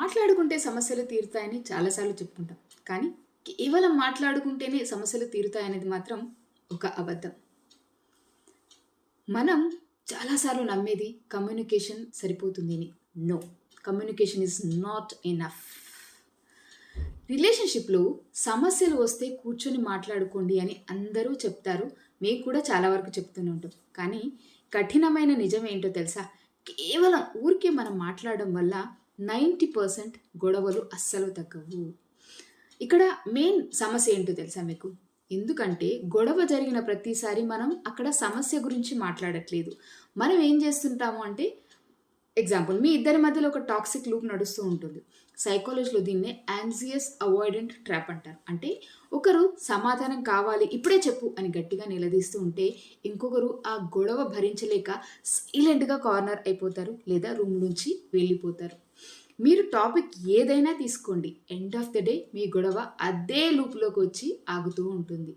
మాట్లాడుకుంటే సమస్యలు తీరుతాయని చాలాసార్లు చెప్పుకుంటాం. కానీ కేవలం మాట్లాడుకుంటేనే సమస్యలు తీరుతాయనేది మాత్రం ఒక అబద్ధం. మనం చాలాసార్లు నమ్మేది కమ్యూనికేషన్ సరిపోతుంది అని. No, communication is not enough. రిలేషన్షిప్లో సమస్యలు వస్తే కూర్చొని మాట్లాడుకోండి అని అందరూ చెప్తారు. మేము కూడా చాలా వరకు చెప్తూనే ఉంటాం. కానీ కఠినమైన నిజం ఏంటో తెలుసా? కేవలం ఊరికే మనం మాట్లాడడం వల్ల 90% గొడవలు అస్సలు తగ్గవు. ఇక్కడ మెయిన్ సమస్య ఏంటో తెలుసా మీకు? ఎందుకంటే గొడవ జరిగిన ప్రతిసారి మనం అక్కడ సమస్య గురించి మాట్లాడట్లేదు. మనం ఏం చేస్తుంటాము అంటే, ఎగ్జాంపుల్, మీ ఇద్దరి మధ్యలో ఒక టాక్సిక్ లూప్ నడుస్తూ ఉంటుంది. సైకాలజీలో దీన్నే యాంగ్జియస్ అవాయిడెంట్ ట్రాప్ అంటారు. అంటే ఒకరు సమాధానం కావాలి, ఇప్పుడే చెప్పు అని గట్టిగా నిలదీస్తూ ఉంటే ఇంకొకరు ఆ గొడవ భరించలేక సైలెంట్గా కార్నర్ అయిపోతారు లేదా రూమ్ నుంచి వెళ్ళిపోతారు. మీరు టాపిక్ ఏదైనా తీసుకోండి, ఎండ్ ఆఫ్ ద డే మీ గొడవ అదే లూప్లోకి వచ్చి ఆగుతూ ఉంటుంది.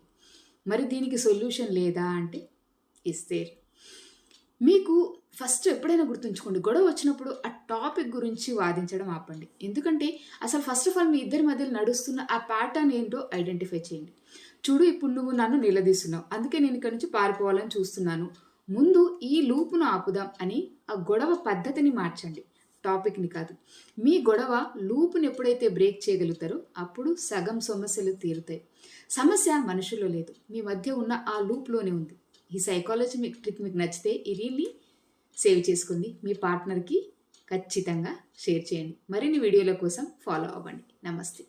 మరి దీనికి సొల్యూషన్ లేదా అంటే ఇస్తే మీకు ఫస్ట్ ఎప్పుడైనా గుర్తుంచుకోండి, గొడవ వచ్చినప్పుడు ఆ టాపిక్ గురించి వాదించడం ఆపండి. ఎందుకంటే అసలు ఫస్ట్ ఆఫ్ ఆల్ మీ ఇద్దరి మధ్యలో నడుస్తున్న ఆ ప్యాటర్న్ ఏంటో ఐడెంటిఫై చేయండి. చూడు, ఇప్పుడు నువ్వు నన్ను నిలదీస్తున్నావు, అందుకే నేను ఇక్కడి నుంచి పారిపోవాలని చూస్తున్నాను, ముందు ఈ లూపును ఆపుదాం అని ఆ గొడవ పద్ధతిని మార్చండి, టాపిక్ని కాదు. మీ గొడవ లూప్ని ఎప్పుడైతే బ్రేక్ చేయగలుగుతారో అప్పుడు సగం సమస్యలు తీరుతాయి. సమస్య మనుషుల్లో లేదు, మీ మధ్య ఉన్న ఆ లూప్లోనే ఉంది. ఈ సైకాలజీ ట్రిక్ మీకు నచ్చితే ఈ రీల్ని సేవ్ చేసుకోండి, మీ పార్ట్నర్కి ఖచ్చితంగా షేర్ చేయండి. మరిన్ని వీడియోల కోసం ఫాలో అవ్వండి. నమస్తే.